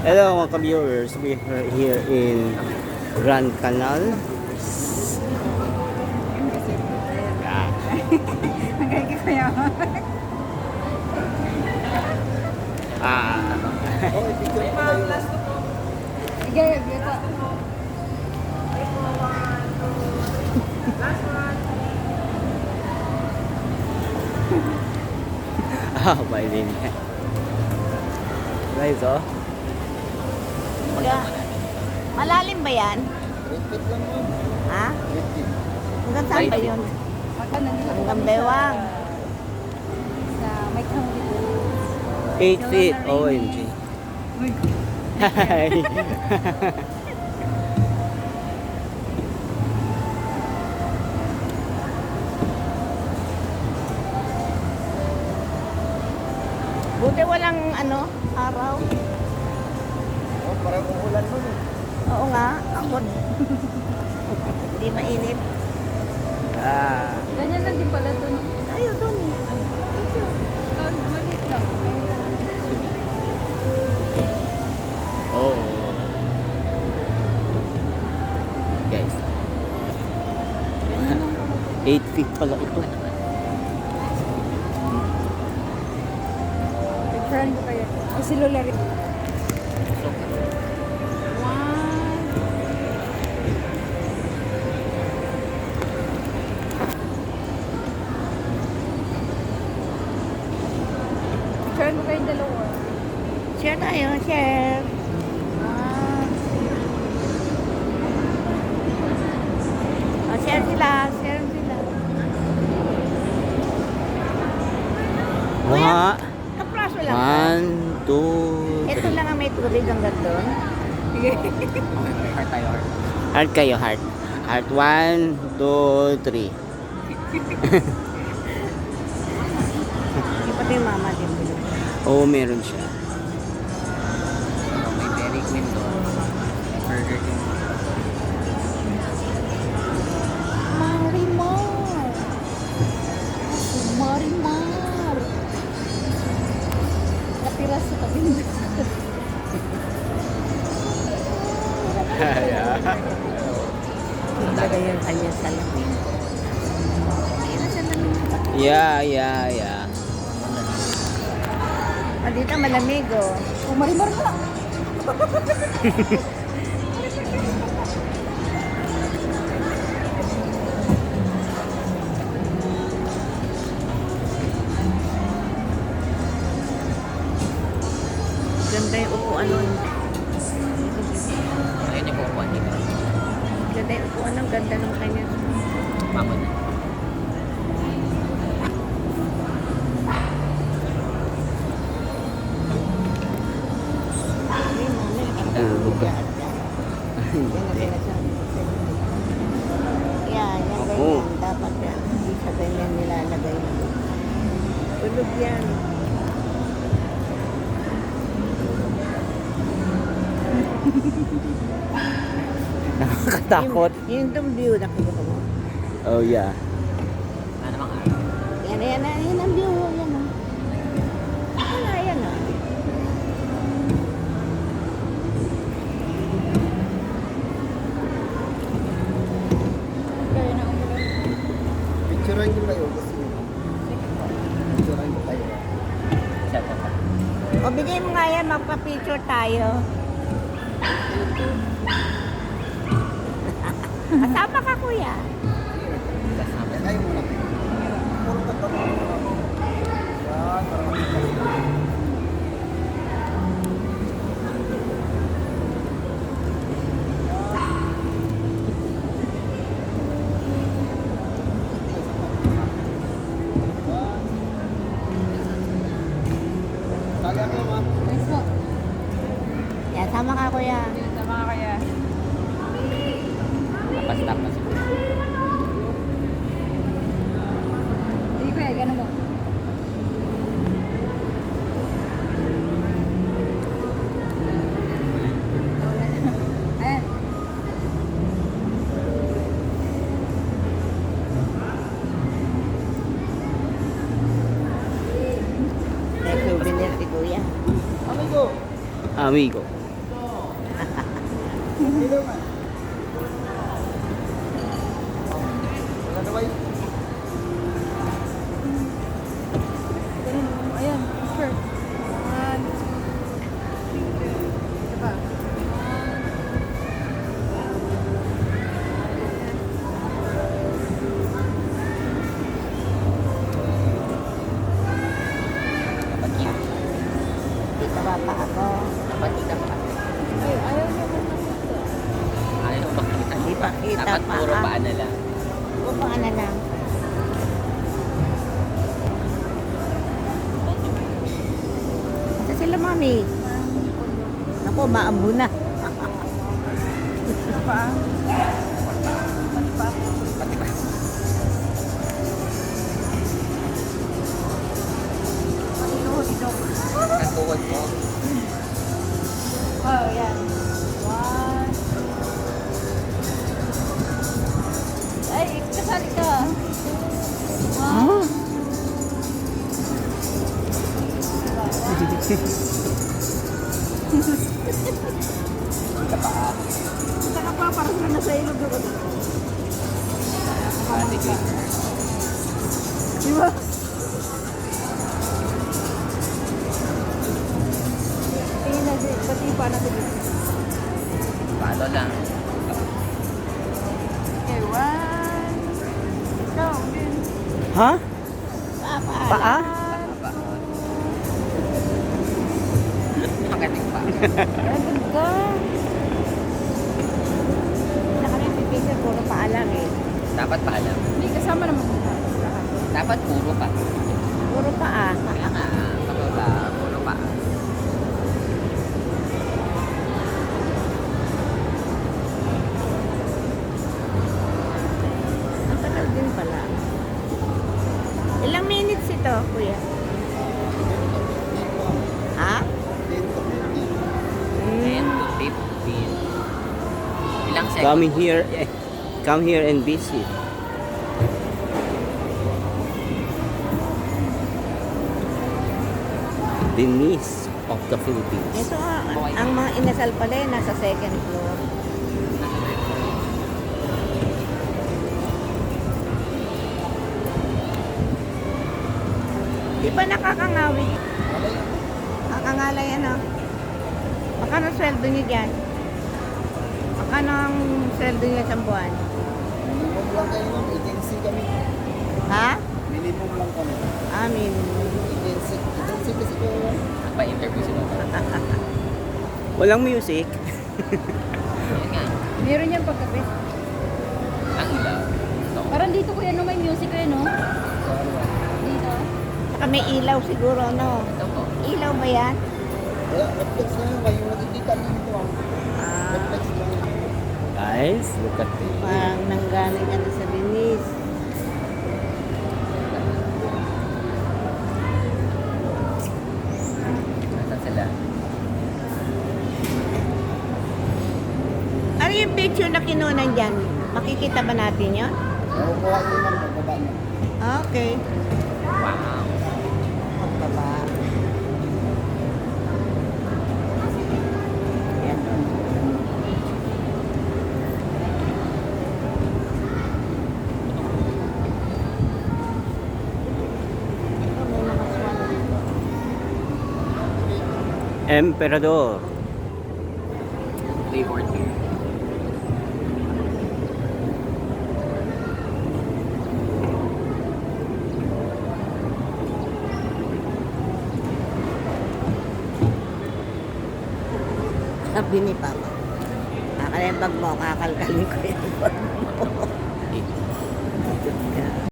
Hello mga ka-viewers, we are here in Grand Canal. Yeah. Hanggang ko kaya. Sige, ito. Bailin. Guys, oh. Malalim ba yan? Ha? Hanggang saan ba yun? Magkano nila? Hanggang bewang. Sa may kami. 8 feet, OMG. Hi. Buti walang araw. Oh, parang umulan nun eh. Oo nga, ako. Hindi mainit. Ganyan lang din pala doon. Ayaw doon. Maliit lang. Oh. Guys. 8 feet pala ito. Friend ko kaya. O si Lola rin. Friend ko kayong dalawa. Share tayo, share. Share sila, share sila. Mga Kapraso lang. 1, 2, Ito lang ang may tubig hanggang doon. Heart kayo, heart. Heart 1, 2, 3. Yung pati yung mama din. Oo, meron siya. May Dairy Queen doon. Burger King. Marimar! Marimar! Natira sa tabi mo. Ilagay yung kanya sa lamin. Ayun na sa lamin. Yeah. Dito malamig oh. Marimar ka. Ganda yung upuan nun. Ayun yung kukuha dito. Ganda yung upuan nun. Ganda ng kanya. Pangod na. Yan, yan Oo. ganyan. Dapat yan. Hindi sa ganyan nilalagay. Tulog yan. Nakakatakot. Yung view nakikita mo. Oh, yeah. Ano namang araw? Yan ang view. Yan o. Yan o. Kaya na umulan. Picturean ko kayo kasi picturean ko kayo. Siya po pa. O, bigay mo nga yan. Magpa-picture tayo. Kasama ka, kuya. Kasama. Kayo muna. Puro ka pa. Yan, parang Kaya ko, ma'am. Nice po. Yan, sama ka, kuya. Tama ka kaya. Napastop na siguro. Hindi kuya, gano'n mo. Ayan. May souvenir si kuya. Amigo. Amigo. Hello, man. Wala na ba yun? Ganun, ayan, picture. 1, 2, 3. Diba? Dapat kita. Dito ba pa ako? Dapat kita pa. Ay, ayaw niya magpapito. Ayaw makita. Di pa kita Dapat pa, puro ah. paa na lang. Bumaka na lang. Asa sila, mami? Ako, maambo na. Ano pa? Pati pa. Pati pa. Pati luhod, idok. Ang tuhod mo. Oh, yan. 1. Ay, kasali ka. 1. Sa paa. Saka pa, parang ka nasa ilog ako. Pati ko. Di ba? Tingin na, pati pa natin dito. Paano lang. Okay, 1. Ikaw, din. Ha? Paa. Paa? Pa. Magating pa. Nandun ka. Na kami pipicture, puro paa lang eh. Dapat paalam. Hindi, kasama naman kita. Lahat. Dapat puro pa. Puro paa. Kaya nga, pababa, puro pa. Ang tagal din pala. Ilang minutes ito, kuya? Ha? 10 to 10 to 15. Ilang seconds? Come here and visit. The Nice of the Philippines. Ito ang mga inasal pala eh, nasa second floor. Di ba nakakangawi? Nakakangalay ano? Magkano sweldo niyo dyan? Magkano ang sweldo niyo sa buwan? Minimum lang kayo, ma'am. Agency kami. Ha? Minimum lang kami. Amin. Agency. Agency kasi ko. Nagpa-interview sila. Walang music. Yan nga. Meron yan pagkape. Ang ilaw. Ito. Parang dito kuya, no, may music kuya, no? Dito. Saka may ilaw siguro, no? Ito po. Ilaw ba yan? Kaya, reflex na yun. Kayo nakikita niyo ito, ma'am. Ah, Reflex lang. Guys, look at this. parang nanggaling ano sa binis. Nasaan sila? Ano yung picture na kinunan dyan? Makikita ba natin yun? Nakukuha niyo, ma'am. Pagbaba niyo. Okay. Wow. Pagbaba. Yan. Ito, may mga swan dito. Emperador. Favorite here. Sabi ni Papa, kakalimbag mo, kakalkalin ko yung bag mo.